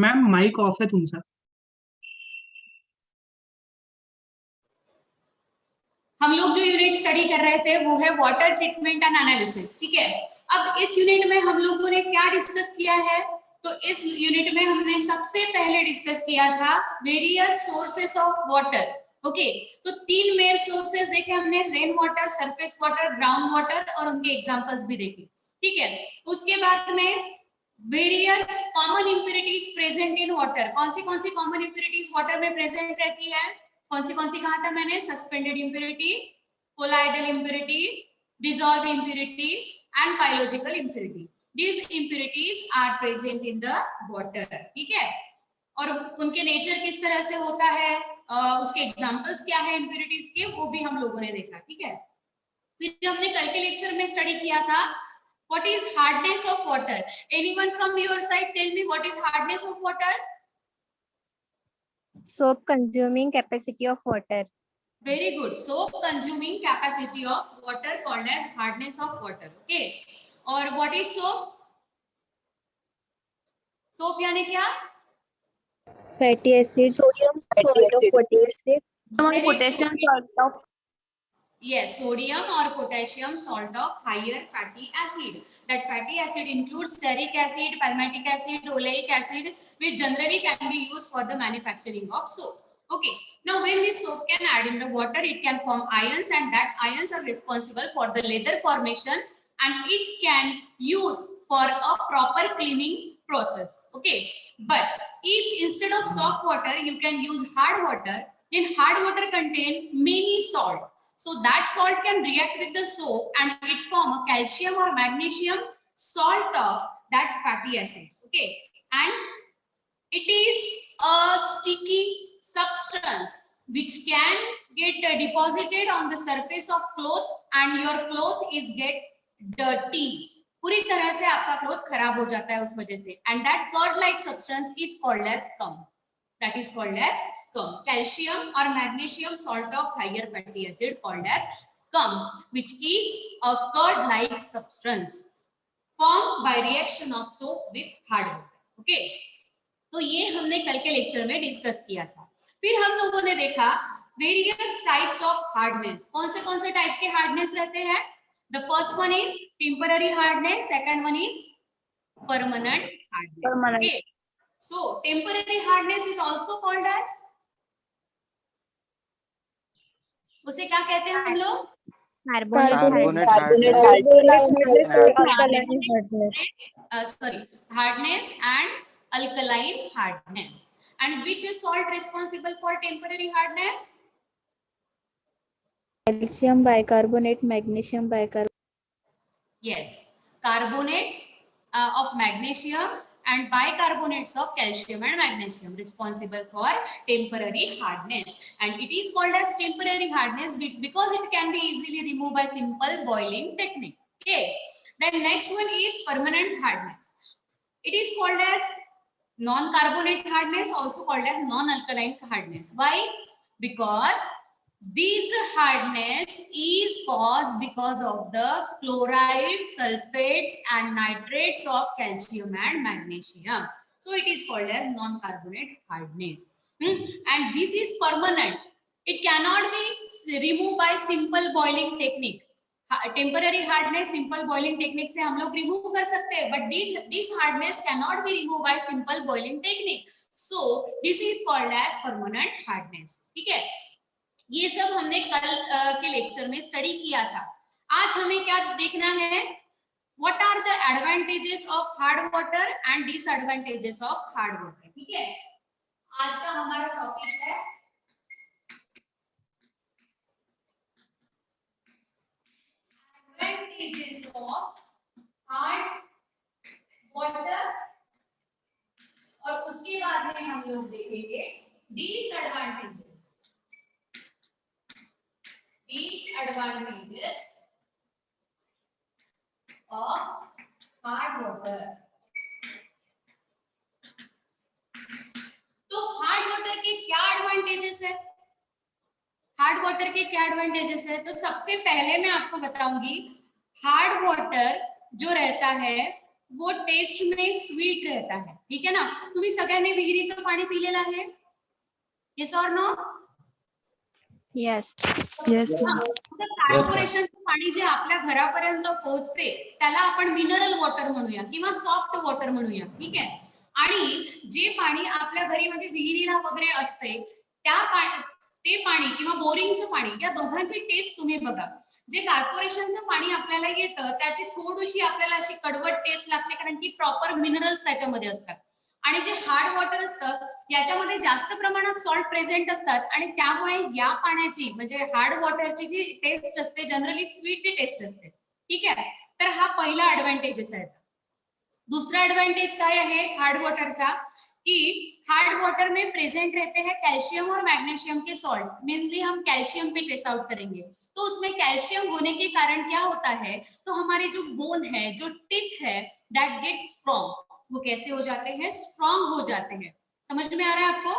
Ma'am mic off है तुमचा। हम लोग जो यूनिट स्टडी कर रहे थे वो है वाटर ट्रीटमेंट एंड एनालिसिस। ठीक है, अब इस यूनिट में हम लोगों ने क्या डिस्कस किया है? तो इस यूनिट में हमने सबसे पहले डिस्कस किया था various sources of water. Okay, तो तीन मेन सोर्सेस देखे हमने, rain water, surface water, ground water, और उनके एग्जांपल्स भी देखे। ठीक है, उसके बाद में various common impurities present in water. कौन सी कॉमन इम्प्योरिटीज वाटर में प्रेजेंट रहती है? कौन सी कहा था मैंने? Suspended impurity, colloidal impurity, dissolve impurity and biological impurity. These impurities are present in the water। ठीक है, और उनके नेचर किस तरह से होता है, उसके एग्जांपल्स क्या है इम्प्योरिटीज के, वो भी हम लोगों ने देखा। ठीक है, फिर हमने कल के लेक्चर में स्टडी किया था what is hardness of water। anyone from your side tell me what is hardness of water? Soap consuming capacity of water. Very good, soap consuming capacity of water called as hardness of water। okay, और what is soap? soap यानी क्या? Fatty acids. Sodium salt of potassium. Potassium salt of. Yes, sodium or potassium salt of higher fatty acid। That fatty acid includes stearic acid, palmitic acid, oleic acid, which generally can be used for the manufacturing of soap। Okay, now when this soap can add in the water, it can form ions, and that ions are responsible for the leather formation, and it can use for a proper cleaning process। Okay, but if instead of soft water you can use hard water, then hard water contain many salt, so that salt can react with the soap and it form a calcium or magnesium salt of that fatty acids। okay, and it is a sticky substance which can get deposited on the surface of cloth, and your cloth is get dirty। पूरी तरह से आपका cloth खराब हो जाता है उस वजह से, and that curd like substance is called as scum। that is called as scum। calcium or magnesium salt of higher fatty acid called as scum, which is a curd like substance formed by reaction of soap with hard water। okay, तो ये हमने कल के lecture में discuss किया था। फिर हम लोगों ने देखा वेरियस टाइप्स ऑफ हार्डनेस। कौन से टाइप के हार्डनेस रहते हैं? The first one is temporary hardness, second one is permanent hardness. Okay, so temporary hardness is also called as, उसे क्या कहते हैं हम लोग? Carbonate sorry, hardness and alkaline hardness। and which is salt responsible for temporary hardness? Calcium bicarbonate, magnesium bicarbonate. Yes, carbonates of magnesium and bicarbonates of calcium and magnesium responsible for temporary hardness, and it is called as temporary hardness because it can be easily removed by simple boiling technique। okay, then next one is permanent hardness। it is called as non-carbonate hardness, also called as non-alkaline hardness। why? because this hardness is caused because of the chlorides, sulfates and nitrates of calcium and magnesium, so it is called as non-carbonate hardness। and this is permanent, it cannot be removed by simple boiling technique। Temporary hardness simple boiling technique से हम लोग remove कर सकते हैं, but this hardness can not be remove by simple boiling technique, so this is called as permanent hardness. ठीक है, ये सब हमने कल के लेक्चर में स्टडी किया था। आज हमें क्या देखना है? What are the advantages of hard water and disadvantages of hard water. ठीक है, आज का हमारा टॉपिक है advantages of hard water, और उसके बाद में हम लोग देखेंगे डिसएडवांटेजेस ऑफ हार्ड वाटर। तो हार्ड वाटर के क्या एडवांटेजेस है? हार्ड वाटर के क्या एडवांटेजेस है? तो सबसे पहले मैं आपको बताऊंगी हार्ड वाटर जो रहता है वो टेस्ट में स्वीट रहता है, ठीक आहे ना. तुम्ही सगळ्यांनी विहिरीचं पाणी पिलेलं आहे? Yes or no? Yes. कॉर्पोरेशनचं पाणी जे आपल्या घरापर्यंत पोहोचते त्याला आपण मिनरल वॉटर म्हणूया किंवा सॉफ्ट वॉटर म्हणूया, ठीक आहे. आणि जे पाणी आपल्या घरी म्हणजे विहिरीला वगैरे असते ते पाणी किंवा बोरिंगचं पाणी, या दोघांची टेस्ट तुम्ही बघा. जे कॉर्पोरेशनचं पाणी आपल्याला येतं त्याची थोडीशी आपल्याला अशी कडवट टेस्ट लागते, कारण की प्रॉपर मिनरल्स त्याच्यामध्ये असतात. आणि जे हार्ड वॉटर असतं याच्यामध्ये जास्त प्रमाणात सॉल्ट प्रेझेंट असतात आणि त्यामुळे या पाण्याची म्हणजे हार्ड वॉटरची जी टेस्ट असते जनरली स्वीट टेस्ट असते, ठीक आहे. तर हा पहिला ऍडव्हान्टेजेस आहे. दूसरा एडवांटेज क्या है हार्ड वाटर का, कि हार्ड वाटर में प्रेजेंट रहते हैं कैल्शियम और मैग्नीशियम के सॉल्ट. मेनली हम कैल्शियम पे ट्रेस आउट करेंगे. तो उसमें कैल्शियम होने के कारण क्या होता है, तो हमारे जो बोन है, जो टीथ है, दैट गेट स्ट्रॉन्ग. वो कैसे हो जाते हैं, स्ट्रॉन्ग हो जाते हैं. समझ में आ रहा है आपको?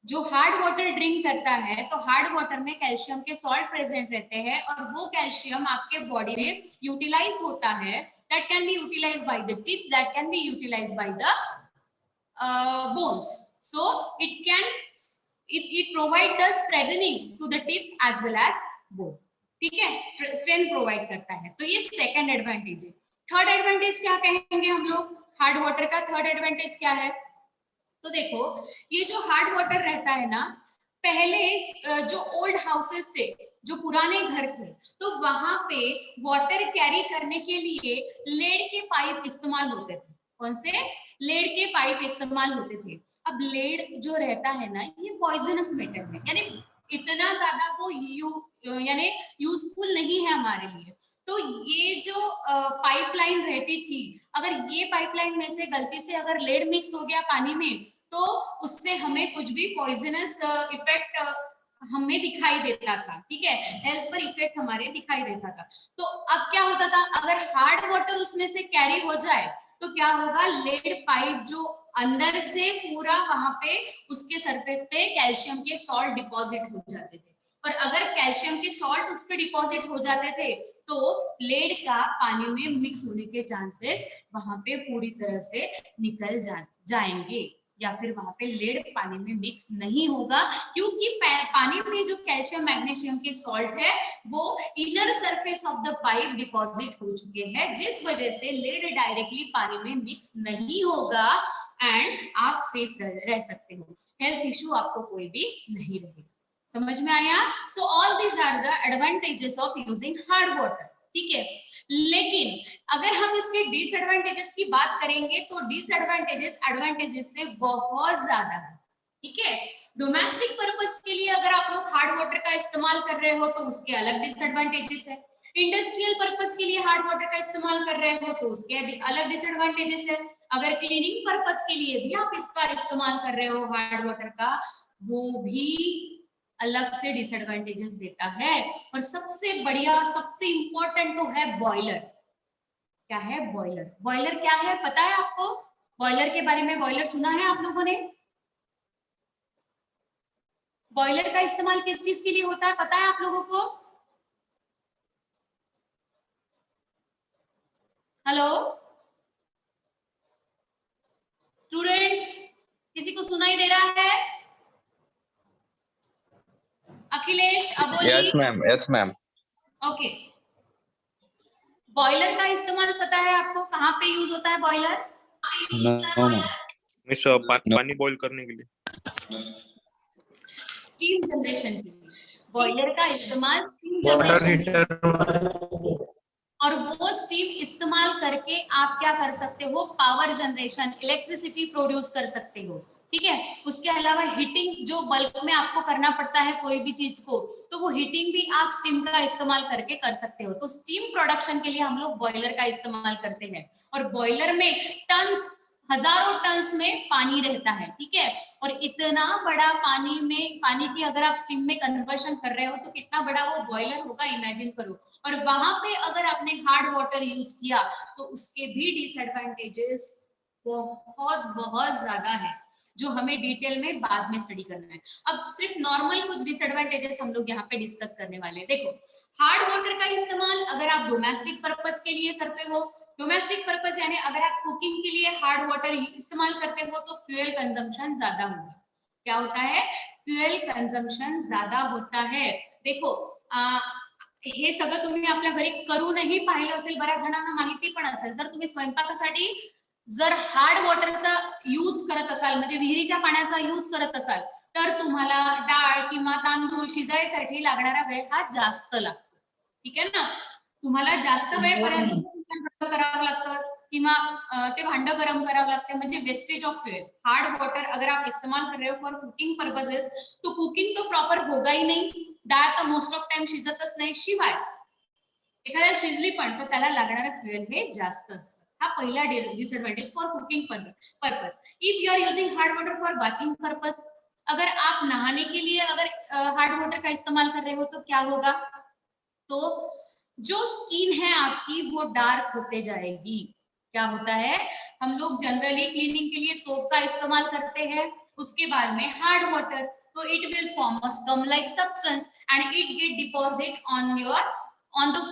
जो हार्ड वाटर ड्रिंक करता है तो हार्ड वाटर में कैल्शियम के सॉल्ट प्रेजेंट रहते हैं और वो कैल्शियम आपके बॉडी में यूटिलाइज होता है. That can be utilized by the teeth, that can be utilized by the bones. So it provide the strengthening to the teeth as well as bone. ठीक है, स्ट्रेंथ प्रोवाइड करता है. तो ये सेकंड एडवांटेज है. Third advantage क्या कहेंगे हम लोग हार्ड वाटर का? थर्ड एडवांटेज क्या है? तो देखो, ये जो हार्ड वाटर रहता है ना, पहले जो ओल्ड हाउसेस थे, जो पुराने घर थे, तो वहां पे वाटर कैरी करने के लिए लेड के पाइप इस्तेमाल होते थे. कौन से? लेड के पाइप इस्तेमाल होते थे. अब लेड जो रहता है ना, ये पॉइजनस मेटल है, यानी इतना ज्यादा वो यानी यूजफुल नहीं है हमारे लिए. तो ये जो पाइपलाइन रहती थी, अगर ये पाइपलाइन में से गलती से अगर लेड मिक्स हो गया पानी में, तो उससे हमें कुछ भी पॉइजनस इफेक्ट हमें दिखाई देता था, ठीक है, हेल्थ पर इफेक्ट हमारे दिखाई देता था. तो अब क्या होता था, अगर हार्ड वाटर उसमें से कैरी हो जाए तो क्या होगा, लेड पाइप जो अंदर से पूरा वहां पे उसके सरफेस पे कैल्शियम के सॉल्ट डिपॉजिट हो जाते थे. और अगर कैल्शियम के सॉल्ट उस पर डिपॉजिट हो जाते थे तो लेड का पानी में मिक्स होने के चांसेस वहां पे पूरी तरह से निकल जाएंगे, या फिर वहां पे लेड पानी में मिक्स नहीं होगा, क्योंकि पानी में जो कैल्शियम मैग्नीशियम के सॉल्ट है वो inner surface of the pipe deposit हो चुके हैं, जिस वजह से लेड डायरेक्टली पानी में मिक्स नहीं होगा एंड आप सेफ रह सकते हो. हेल्थ इश्यू आपको कोई भी नहीं रहेगा. समझ में आया? So all these are the advantages of using hard water. ठीक है, लेकिन अगर हम इसके डिसएडवांटेजेस की बात करेंगे तो डिसएडवांटेजेस एडवांटेजेस से बहुत ज्यादा है. ठीक है, डोमेस्टिक पर्पज के लिए अगर आप लोग हार्ड वाटर का इस्तेमाल कर रहे हो तो उसके अलग डिसएडवांटेजेस है. इंडस्ट्रियल पर्पज के लिए हार्ड वाटर का इस्तेमाल कर रहे हो तो उसके अलग डिसएडवांटेजेस है. अगर क्लीनिंग पर्पज के लिए भी आप इसका इस्तेमाल कर रहे हो हार्ड वाटर का, वो भी अलग से डिसएडवांटेजेस देता है. और सबसे बढ़िया और सबसे इंपॉर्टेंट तो है बॉयलर. क्या है बॉयलर? बॉयलर क्या है पता है आपको? बॉयलर के बारे में बॉयलर सुना है आप लोगों ने? बॉयलर का इस्तेमाल किस चीज के लिए होता है पता है आप लोगों को? हेलो स्टूडेंट्स, किसी को सुनाई दे रहा है? Akhilesh, Aboli? Yes ma'am, yes ma'am. Okay, boiler का इस्तेमाल पता है आपको? कहाँ पे यूज होता है बॉयलर? No ma'am. मिस पानी बॉईल करने के लिए, स्टीम जनरेशन के लिए बॉयलर का इस्तेमाल स्टीम वाटर जनरेशन, हीटर. और वो स्टीम इस्तेमाल करके आप क्या कर सकते हो, पावर जनरेशन, इलेक्ट्रिसिटी प्रोड्यूस कर सकते हो. ठीक है, उसके अलावा हीटिंग जो बल्क में आपको करना पड़ता है कोई भी चीज को, तो वो हीटिंग भी आप स्टीम का इस्तेमाल करके कर सकते हो. तो स्टीम प्रोडक्शन के लिए हम लोग बॉयलर का इस्तेमाल करते हैं. और बॉयलर में टन्स, हजारों टन्स में पानी रहता है. ठीक है, और इतना बड़ा पानी में, पानी की अगर आप स्टीम में कन्वर्शन कर रहे हो तो कितना बड़ा वो बॉयलर होगा, इमेजिन करो. और वहां पे अगर आपने हार्ड वाटर यूज किया तो उसके भी डिसएडवांटेजेस बहुत बहुत ज्यादा है, जो हमें डिटेल में बाद में स्टडी करना है. अब सिर्फ नॉर्मल कुछ डिसएडवांटेजेस हम लोग यहाँ पे डिस्कस करने वाले हैं. देखो, हार्ड वाटर का इस्तेमाल अगर आप डोमेस्टिक पर्पज के लिए करते हो डोमेस्टिक पर्पस यानी अगर आप कुकिंग के लिए हार्ड वाटर इस्तेमाल करते हो तो फ्यूल कंजम्पशन ज्यादा होगा। क्या होता है? फ्यूल कंजम्पशन ज्यादा होता है। देखो हे सगळं तुम्ही आपल्या घरी करूनही पाहिलं असेल, बऱ्याच जणांना माहिती पण असेल, जर तुम्ही स्वयंपाकासाठी जर हार्ड वॉटरचा यूज करत असाल म्हणजे विहिरीच्या पाण्याचा यूज करत असाल तर तुम्हाला डाळ किंवा तांदूळ शिजायसाठी लागणारा वेळ हा जास्त लागतो, ठीक आहे ना? तुम्हाला जास्त वेळपर्यंत करावं लागतं किंवा ते भांड गरम करावं लागतं, म्हणजे wastage of fuel. Hard water अगर आप इस्तेमाल कर रहे हो फॉर कुकिंग पर्पसेस तो कुकिंग तो प्रॉपर होगा ही नहीं, डाळ तर मोस्ट ऑफ टाइम शिजतच नाही, शिवाय एखाद्या शिजली पण तर त्याला लागणारं फ्यूल हे जास्त असतं। हा पहिला disadvantage for cooking purpose. If you are using hard water for bathing purpose, अगर आप नहाने के लिए अगर हार्ड वाटर का इस्तेमाल कर रहे हो तो क्या होगा, तो जो स्किन है आपकी वो डार्क होते जाएगी। क्या होता है, हम लोग जनरली क्लीनिंग के लिए सोप का इस्तेमाल करते हैं, उसके बाद में हार्ड वाटर, तो it will form a scum like substance and it get deposit on the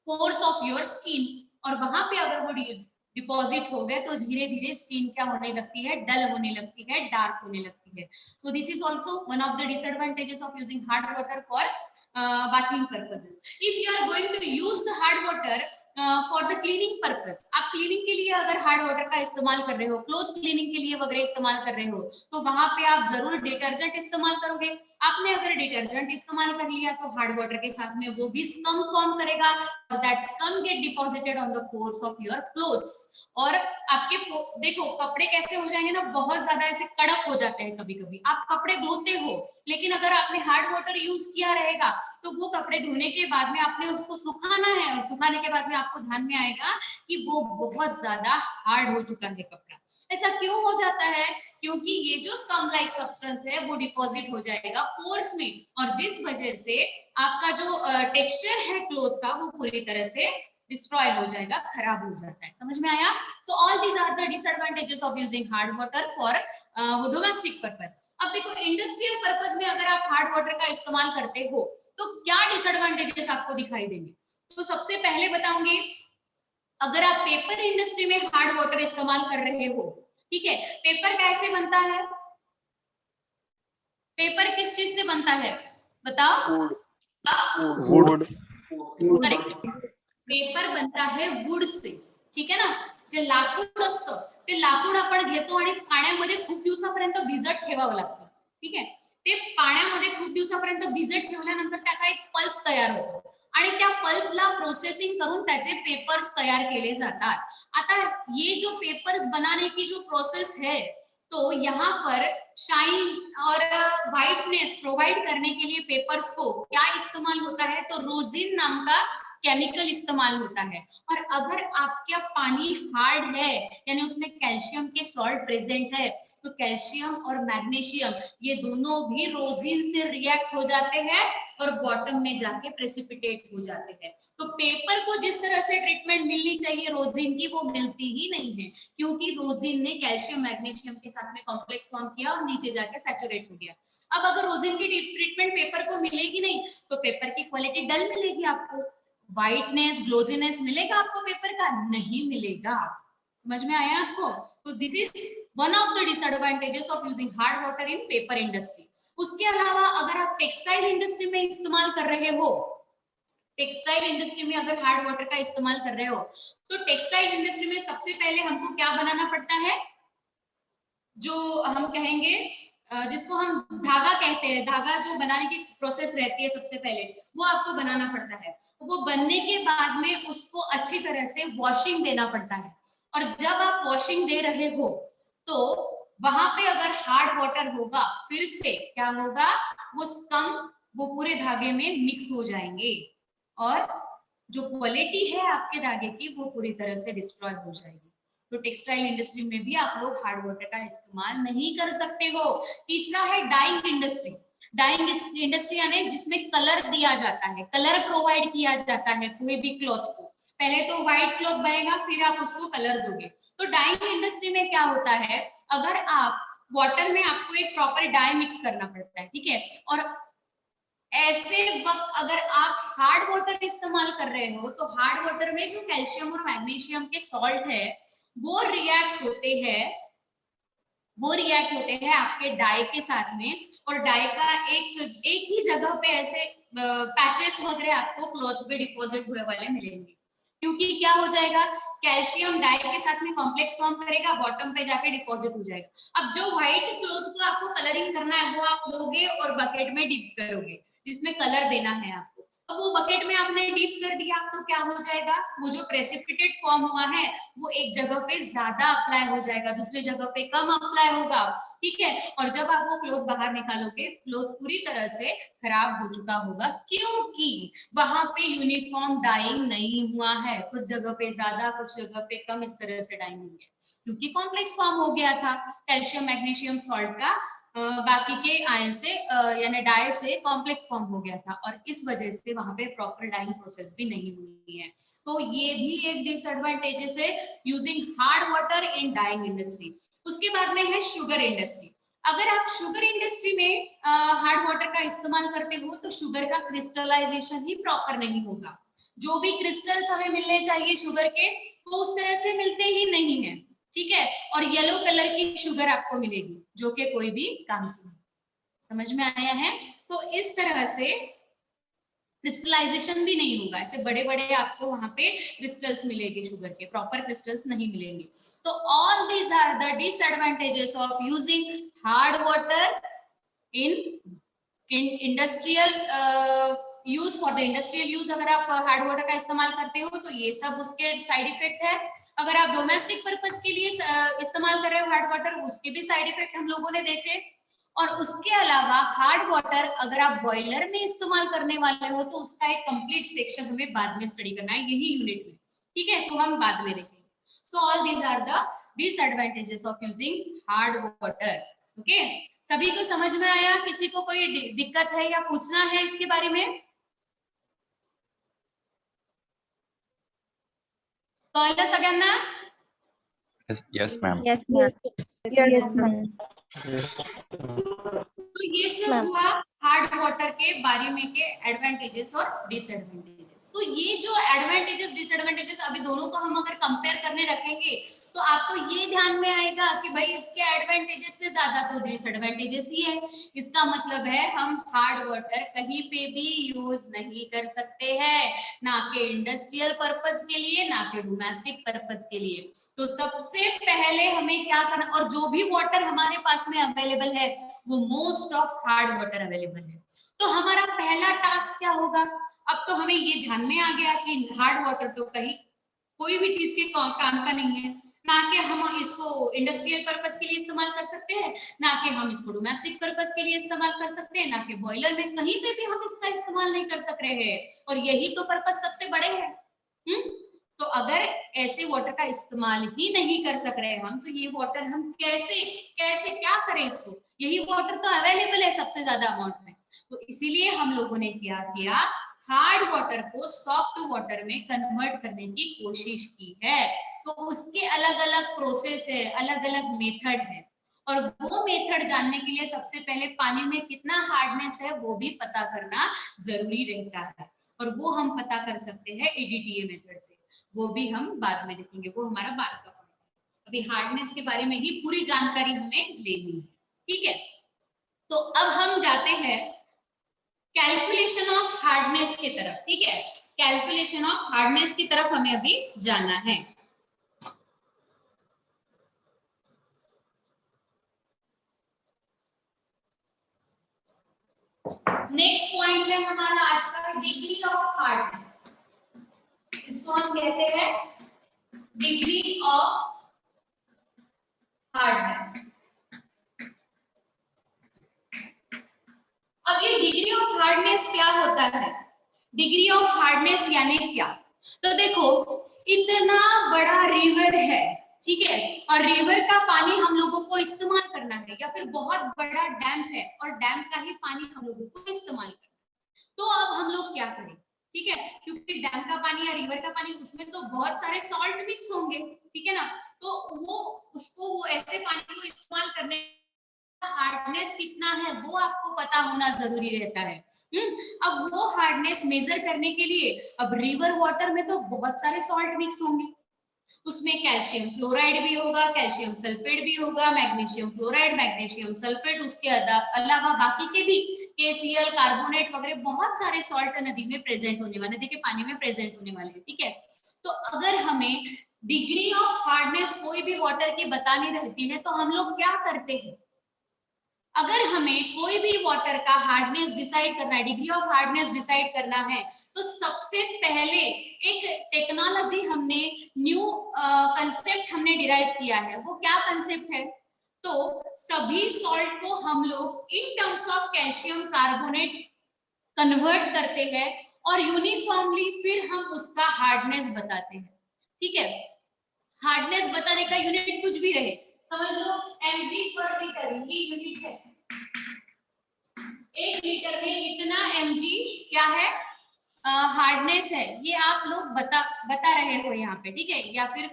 pores of your skin, और वहां पे अगर वो डिपॉजिट हो गए तो धीरे धीरे स्किन क्या होने लगती है, डल होने लगती है, डार्क होने लगती है। सो this is also one of the disadvantages of using hard water for bathing purposes. If you are going to use the hard water for the cleaning purpose, आप क्लीनिंग के लिए अगर हार्ड वाटर का इस्तेमाल कर रहे हो, क्लोथ क्लीनिंग के लिए वगैरह इस्तेमाल कर रहे हो, तो वहां पे आप जरूर डिटर्जेंट इस्तेमाल करोगे। आपने अगर डिटर्जेंट इस्तेमाल कर लिया तो हार्ड वाटर के साथ में वो भी स्कम फॉर्म करेगा और that scum get deposited on the pores of your clothes, और आपके देखो कपड़े कैसे हो जाएंगे ना, बहुत ज्यादा ऐसे कड़क हो जाते हैं। कभी कभी आप कपड़े धोते हो लेकिन अगर आपने हार्ड वाटर यूज किया रहेगा तो वो कपड़े धोने के बाद में आपने उसको सुखाना है, और सुखाने के बाद में आपको ध्यान में आएगा कि वो बहुत ज्यादा हार्ड हो चुका है कपड़ा। ऐसा क्यों हो जाता है? क्योंकि ये जो स्कम लाइक सब्सटेंस है वो डिपॉजिट हो जाएगा पोर्स में, और जिस वजह से आपका जो टेक्सचर है क्लोथ का वो पूरी तरह से डिस्ट्रॉय हो जाएगा, खराब हो जाता है। समझ में आया? So all these are the disadvantages of using hard water for domestic purpose. अब देखो इंडस्ट्रियल पर्पस में अगर आप हार्ड वाटर का इस्तेमाल करते हो तो क्या डिसएडवांटेजेस आपको दिखाई देंगे? तो सबसे पहले बताऊंगी, अगर आप पेपर इंडस्ट्री में हार्ड वाटर इस्तेमाल कर रहे हो, ठीक है, पेपर कैसे बनता है? पेपर किस चीज से बनता है बताओ? वुड। पेपर बनता है वुड से, ठीक आहे ना? जे लाकूड असतं ते लाकूड आपण घेतो आणि पाण्यामध्ये खूप दिवसापर्यंत भिजत ठेवावं लागतं, ठीक आहे? ते पाण्यामध्ये खूप दिवसापर्यंत भिजत ठेवल्यानंतर त्याचा एक पल्प तयार होतो आणि त्या पल्पला प्रोसेसिंग करून त्याचे पेपर्स तयार केले जातात। आता ये जो पेपर्स बनाने की जो प्रोसेस है, तो यहाँ पर शाइन और व्हाइटनेस प्रोवाइड करने के लिए पेपर्स को क्या इस्तेमाल होता है, तो रोजिन नाम का केमिकल इस्तेमाल होता है। और अगर आपका पानी हार्ड है यानी उसमें कैल्शियम के सॉल्ट प्रेजेंट है, तो कैल्शियम और मैग्नीशियम ये दोनों भी रोजिन से रिएक्ट हो जाते हैं और बॉटम में जाके प्रेसिपिटेट हो जाते हैं। तो पेपर को जिस तरह से ट्रीटमेंट मिलनी चाहिए रोजिन की, वो मिलती ही नहीं है, क्योंकि रोजिन ने कैल्शियम मैग्नीशियम के साथ में कॉम्प्लेक्स फॉर्म किया और नीचे जाके सैचुरेट हो गया। अब अगर रोजिन की ट्रीटमेंट पेपर को मिलेगी नहीं तो पेपर की क्वालिटी डल मिलेगी, आपको व्हाइटनेस ग्लोजीनेस मिलेगा आपको पेपर का? नहीं मिलेगा। समझ में आया आपको? तो this is one of the disadvantages of using hard water in paper industry. उसके अलावा अगर आप टेक्सटाइल इंडस्ट्री में इस्तेमाल कर रहे हो, टेक्सटाइल इंडस्ट्री में अगर हार्ड वाटर का इस्तेमाल कर रहे हो, तो टेक्सटाइल इंडस्ट्री में सबसे पहले हमको क्या बनाना पड़ता है, जो हम कहेंगे जिसको हम धागा कहते हैं, धागा जो बनाने की प्रोसेस रहती है सबसे पहले वो आपको बनाना पड़ता है। वो बनने के बाद में उसको अच्छी तरह से वॉशिंग देना पड़ता है, और जब आप वॉशिंग दे रहे हो तो वहां पे अगर हार्ड वाटर होगा फिर से क्या होगा, वो स्कम वो पूरे धागे में मिक्स हो जाएंगे और जो क्वालिटी है आपके धागे की वो पूरी तरह से डिस्ट्रॉय हो जाएगी। तो टेक्सटाइल इंडस्ट्री में भी आप लोग हार्ड वाटर का इस्तेमाल नहीं कर सकते हो। तीसरा है डाइंग इंडस्ट्री। डाइंग इंडस्ट्री यानी जिसमें कलर दिया जाता है, कलर प्रोवाइड किया जाता है कोई भी क्लॉथ को। पहले तो व्हाइट क्लॉथ बनेगा फिर आप उसको कलर दोगे। तो डाइंग इंडस्ट्री में क्या होता है, अगर आप वाटर में आपको एक प्रॉपर डाई मिक्स करना पड़ता है, ठीक है, और ऐसे वक्त अगर आप हार्ड वाटर इस्तेमाल कर रहे हो तो हार्ड वाटर में जो कैल्शियम और मैग्नीशियम के सॉल्ट है वो रिएक्ट होते हैं, आपके डाई के साथ में, और डाई का एक ही जगह पे ऐसे पैचेस वगैरह आपको क्लॉथ पे डिपॉजिट हुए वाले मिलेंगे। क्योंकि क्या हो जाएगा, कैल्शियम डाई के साथ में कॉम्प्लेक्स फॉर्म करेगा, बॉटम पे जाके डिपॉजिट हो जाएगा। अब जो व्हाइट क्लॉथ को आपको कलरिंग करना है वो आप लोगे और बकेट में डिप करोगे जिसमें कलर देना है आपको। अब वो बकेट में आपने डिप कर दिया तो क्या हो जाएगा, वो जो प्रेसिपिटेट फॉर्म हुआ है वो एक जगह पे ज्यादा अप्लाई हो जाएगा, दूसरी जगह पे कम अप्लाई होगा, ठीक है। और जब आप वो क्लॉथ बाहर निकालोगे, क्लॉथ पूरी तरह से खराब हो चुका होगा, क्योंकि वहां पे यूनिफॉर्म डाइंग नहीं हुआ है, कुछ जगह पे ज्यादा कुछ जगह पे कम, इस तरह से डाइंग हुई है, क्योंकि कॉम्प्लेक्स फॉर्म हो गया था कैल्शियम मैग्नीशियम सॉल्ट का बाकी के आयन से यानी डाई से कॉम्प्लेक्स फॉर्म हो गया था, और इस वजह से वहां पे प्रॉपर डाइंग प्रोसेस भी नहीं हुई है। तो ये भी एक डिसएडवांटेजेस है using hard water in dyeing industry. उसके बाद में है शुगर इंडस्ट्री। अगर आप शुगर इंडस्ट्री में हार्ड वाटर का इस्तेमाल करते हो तो शुगर का क्रिस्टलाइजेशन ही प्रॉपर नहीं होगा, जो भी क्रिस्टल्स हमें मिलने चाहिए शुगर के वो उस तरह से मिलते ही नहीं है, ठीक है। और येलो कलर की शुगर आपको मिलेगी जो कि कोई भी काम की नहीं। समझ में आया है? तो इस तरह से क्रिस्टलाइजेशन भी नहीं होगा, ऐसे बड़े बड़े आपको वहां पे क्रिस्टल्स मिलेंगे, शुगर के प्रॉपर क्रिस्टल्स नहीं मिलेंगे। तो all these are the disadvantages of using hard water in industrial use, for the industrial use. अगर आप हार्ड वाटर का इस्तेमाल करते हो तो ये सब उसके साइड इफेक्ट है। अगर आप डोमेस्टिक पर्पज के लिए इस्तेमाल कर रहे हो हार्ड वाटर, उसके भी साइड इफेक्ट हम लोगों ने देखे। और उसके अलावा हार्ड वाटर अगर आप बॉयलर में इस्तेमाल करने वाले हो तो उसका एक कंप्लीट सेक्शन हमें बाद में स्टडी करना है यही यूनिट में, ठीक है, तो हम बाद में देखेंगे। So all these are the disadvantages of using hard water. Okay, सभी को समझ में आया? किसी को कोई दिक्कत है या पूछना है इसके बारे में? कळलं सगळ्यांना? Yes, ma'am. Yes, ma'am. Yes, ma'am. तो ये सब हुआ हार्ड वाटर के बारे में के एडवांटेजेस और डिसएडवांटेजेस। तो ये जो एडवांटेजेस डिसएडवांटेजेस अभी दोनों को हम अगर कंपेयर करने रखेंगे तो आपको ये ध्यान में आएगा कि भाई इसके एडवांटेजेस से ज्यादा तो डिसएडवांटेजेस ही है। इसका मतलब है हम हार्ड वाटर कहीं पे भी यूज नहीं कर सकते हैं, ना के इंडस्ट्रियल पर्पज के लिए ना के डोमेस्टिक पर्पज के लिए। तो सबसे पहले हमें क्या करना, और जो भी वाटर हमारे पास में अवेलेबल है वो most of hard water available है। तो हमारा पहला टास्क क्या होगा, अब तो हमें ये ध्यान में आ गया कि हार्ड वाटर तो कहीं कोई भी चीज के काम का नहीं है, ना कि हम इसको इंडस्ट्रियल पर्पज के लिए इस्तेमाल कर सकते हैं, ना कि हम इसको डोमेस्टिक पर्पज के लिए इस्तेमाल कर सकते हैं, ना कि बॉयलर में कहीं पे भी हम इसका इस्तेमाल नहीं कर सक रहे हैं, और यही तो पर्पज सबसे बड़े है। तो अगर ऐसे वाटर का इस्तेमाल ही नहीं कर सक रहे हम, तो ये वाटर हम कैसे कैसे क्या करें इसको, यही वाटर तो अवेलेबल है सबसे ज्यादा अमाउंट में। तो इसीलिए हम लोगों ने क्या किया, हार्ड वाटर को सॉफ्ट वाटर में कन्वर्ट करने की कोशिश की है। तो उसके अलग अलग प्रोसेस है, अलग अलग मेथड है, और वो मेथड जानने के लिए सबसे पहले पानी में कितना हार्डनेस है वो भी पता करना जरूरी रहता है, और वो हम पता कर सकते हैं एडीटीए मेथड से। वो भी हम बाद में देखेंगे, वो हमारा बाद का पॉइंट है। अभी हार्डनेस के बारे में ही पूरी जानकारी हमें लेनी है, ठीक है। तो अब हम जाते हैं कैलकुलेशन ऑफ हार्डनेस की तरफ, ठीक है। कैलकुलेशन ऑफ हार्डनेस की तरफ हमें अभी जाना है। नेक्स्ट पॉइंट है हमारा आज का डिग्री ऑफ हार्डनेस। इसको हम कहते हैं डिग्री ऑफ हार्डनेस। अब ये डिग्री ऑफ हार्डनेस क्या होता है, डिग्री ऑफ हार्डनेस यानी क्या? तो देखो, इतना बड़ा रिवर है, ठीक है, और रिवर का पानी हम लोगों को इस्तेमाल करना है, या फिर बहुत बड़ा डैम है और डैम का ही पानी हम लोगों को इस्तेमाल करना है। तो अब हम लोग क्या करें, ठीक है, क्योंकि डैम का पानी या रिवर का पानी उसमें तो बहुत सारे सॉल्ट मिक्स होंगे, ठीक है ना, तो वो उसको वो ऐसे पानी को इस्तेमाल करने हार्डनेस कितना है वो आपको पता होना जरूरी रहता है। अब वो हार्डनेस मेजर करने के लिए अब रिवर वाटर में तो बहुत सारे सॉल्ट मिक्स होंगे, उसमें कैल्शियम क्लोराइड भी होगा, कैल्शियम सल्फेट भी होगा, मैग्नीशियम क्लोराइड, मैग्नीशियम सल्फेट, उसके अलावा बाकी के भी KCl, कार्बोनेट वगैरह बहुत सारे सॉल्ट नदी में प्रेजेंट होने वाले, नदी के पानी में प्रेजेंट होने वाले हैं। ठीक है, तो अगर हमें डिग्री ऑफ हार्डनेस कोई भी वाटर की बतानी रहती है तो हम लोग क्या करते हैं, अगर हमें कोई भी वाटर का हार्डनेस डिसाइड करना है, डिग्री ऑफ हार्डनेस डिसाइड करना है, तो सबसे पहले एक टेक्नोलॉजी हमने न्यू कंसेप्ट हमने डिराइव किया है। वो क्या कंसेप्ट है, तो सभी सॉल्ट को हम लोग in terms of calcium carbonate convert करते हैं और यूनिफॉर्मली फिर हम उसका हार्डनेस बताते हैं। ठीक है, हार्डनेस बताने का यूनिट कुछ भी रहे, समझ लो mg पर लीटर ये यूनिट है, 1 लीटर में इतना mg क्या है, हार्डनेस है, ये आप लोग बता रहे हो यहाँ पे। ठीक है, या फिर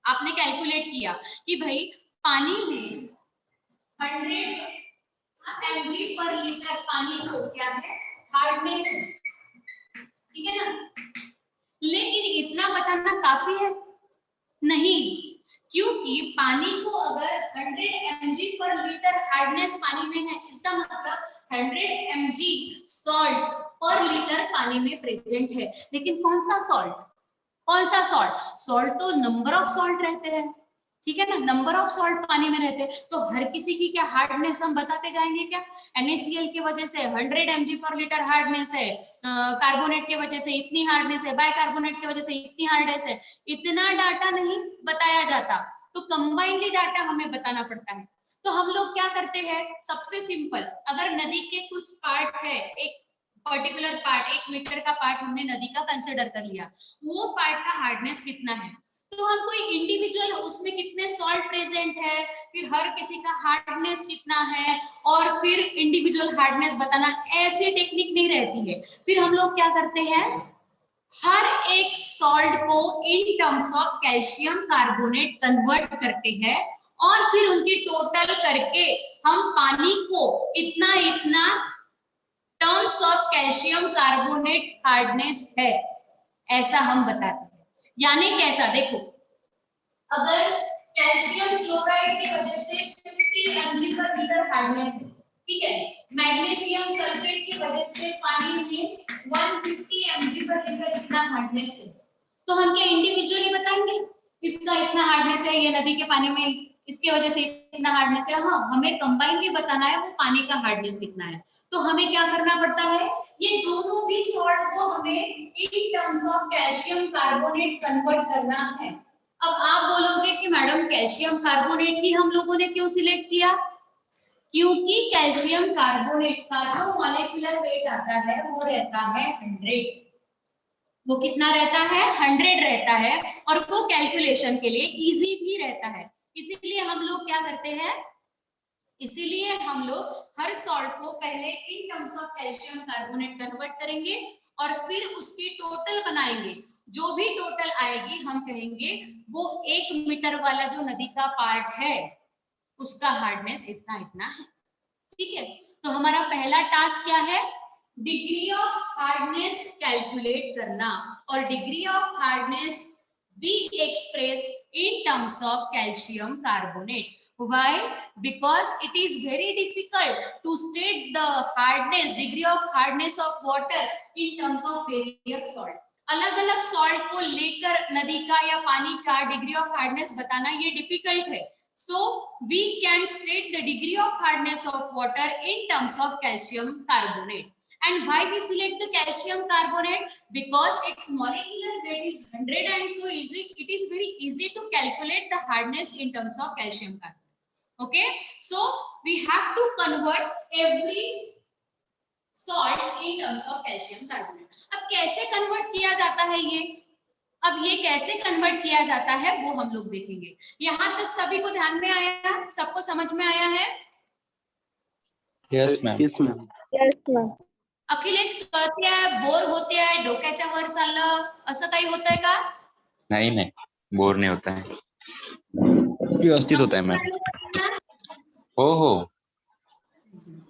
आपने कैलकुलेट किया कि भाई पानी में 100 mg पर लीटर पानी को क्या है, हार्डनेस है। ठीक है ना, लेकिन इतना बताना काफी है नहीं, क्योंकि पानी को अगर 100 mg पर लीटर हार्डनेस पानी में है, इसका मतलब 100 mg सॉल्ट पर लीटर पानी में प्रेजेंट है। लेकिन कौन सा सॉल्ट, कौन सा सॉल्ट, सॉल्ट तो नंबर ऑफ सॉल्ट रहते हैं। ठीक है ना, नंबर ऑफ सॉल्ट पानी में रहते हैं, तो हर किसी की क्या हार्डनेस हम बताते जाएंगे क्या, NaCl की वजह से 100 mg पर लीटर हार्डनेस है, कार्बोनेट की वजह से इतनी हार्डनेस है, बाइकार्बोनेट की वजह से इतनी हार्डनेस है, इतना डाटा नहीं बताया जाता, तो कंबाइंडली डाटा हमें बताना पड़ता है। तो हम लोग क्या करते हैं, सबसे सिंपल, अगर नदी के कुछ पार्ट है, एक पर्टिकुलर पार्ट, 1 मीटर का पार्ट हमने नदी का कंसिडर कर लिया, वो पार्ट का हार्डनेस कितना है, तो हम कोई इंडिविजुअल उसमें कितने सॉल्ट प्रेजेंट है, फिर हर किसी का हार्डनेस कितना है, और फिर इंडिविजुअल हार्डनेस बताना, ऐसी टेक्निक नहीं रहती है। फिर हम लोग क्या करते हैं, हर एक सॉल्ट को in terms of calcium carbonate convert करते हैं और फिर उनकी टोटल करके हम पानी को इतना इतना terms of calcium carbonate hardness है ऐसा हम बताते हैं। यानी कैसा, देखो अगर कैल्शियम क्लोराइड की वजह से 50 mg पर लीटर हार्डनेस है, ठीक है, मैग्नीशियम सल्फेट की वजह से पानी में 150 mg पर लीटर इतना हार्डनेस है, तो हम क्या इंडिविजुअली बताएंगे इसका इतना हार्डनेस है, ये नदी के पानी में इसके वजह से इतना हार्डनेस है, हाँ हमें कंबाइनली बताना है वो पानी का हार्डनेस कितना है। तो हमें क्या करना पड़ता है, ये दोनों भी सॉल्ट को हमें in terms of calcium carbonate convert करना है। अब आप बोलोगे कि मैडम कैल्शियम कार्बोनेट ही हम लोगों ने क्यों सिलेक्ट किया, क्योंकि कैल्शियम कार्बोनेट का जो मॉलिक्यूलर वेट आता है वो रहता है 100, वो कितना रहता है, 100 रहता है, और वो कैलकुलेशन के लिए इजी भी रहता है। इसीलिए हम लोग क्या करते हैं, इसीलिए हम लोग हर सॉल्ट को पहले in terms of calcium carbonate convert करेंगे और फिर उसकी टोटल बनाएंगे, जो भी टोटल आएगी हम कहेंगे वो 1 मीटर वाला जो नदी का पार्ट है उसका हार्डनेस इतना इतना है। ठीक है, तो हमारा पहला टास्क क्या है, डिग्री ऑफ हार्डनेस कैलकुलेट करना, और degree of hardness we express in terms of calcium carbonate. Why? Because it is very difficult to state the hardness, degree of hardness of water in terms of various salt. अलग अलग salt को लेकर नदी का या पानी का degree of hardness बताना ये डिफिकल्ट है। So we can state the degree of hardness of water in terms of calcium carbonate. And why we select the calcium carbonate? Because its molecular weight is 100 and so easy, it is very easy to calculate the hardness in terms of calcium carbonate. Okay, so we have to convert every salt in terms of calcium carbonate. अब कैसे convert किया जाता है ये, अब ये कैसे convert किया जाता है वो हम लोग देखेंगे। यहाँ तक सभी को ध्यान में आया, सबको समझ में आया है? Yes, ma'am. Yes, ma'am. Yes, ma'am. Akhilesh कळते आहे, बोर होते आहे, डोक्याच्या वर चाललं, असं काही होतंय का? नहीं नहीं, बोर नहीं होता है, व्यवस्थित होता है मैम। हो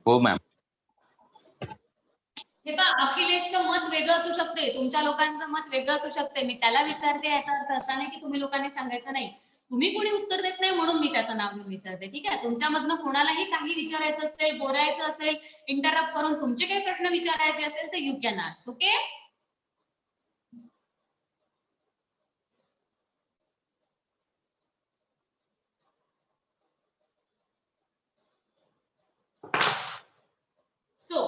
हो मॅम. हे पहा, अखिलेशचं मत वेगळं असू शकते, तुमच्या लोकांचं मत वेगळं असू शकते. मी त्याला विचारते, याचा अर्थ असा नाही की तुम्ही लोकांनी सांगायचं नाही. तुम्ही कोणी उत्तर देत नाही म्हणून मी त्याचं नाव घेऊन विचारते. ठीक आहे, तुमच्यामधनं कोणालाही काही विचारायचं असेल, बोलायचं असेल, इंटरप्ट करून तुमचे काही प्रश्न विचारायचे असेल तर यू कॅन आस्क. ओके. सो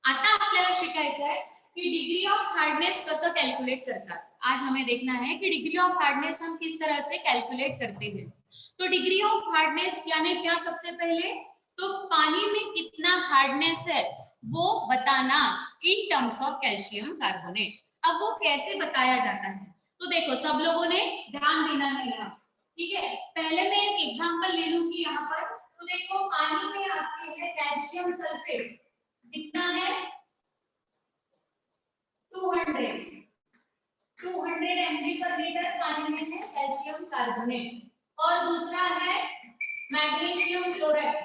आता आपल्याला शिकायचं है कि डिग्री ऑफ हार्डनेस कसं कैलकुलेट करतात. आज हमें देखना है कि डिग्री ऑफ हार्डनेस हम किस तरह से कैलकुलेट करते हैं. तो डिग्री ऑफ हार्डनेस यानी क्या, सबसे पहले तो पानी में कितना हार्डनेस है वो बताना in terms of calcium carbonate. अब वो कैसे बताया जाता है, तो देखो सब लोगों ने ध्यान देना है यहाँ. ठीक है, पहले मैं एक एग्जांपल ले लूंगी यहाँ पर. तो देखो पानी में आपके है कैल्शियम सल्फेट, कितना है 200 mg पर लीटर पानी में है कैल्शियम कार्बोनेट. और दूसरा है मैग्नीशियम क्लोराइड,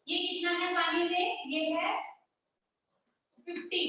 ये कितना है पानी में, ये है 50.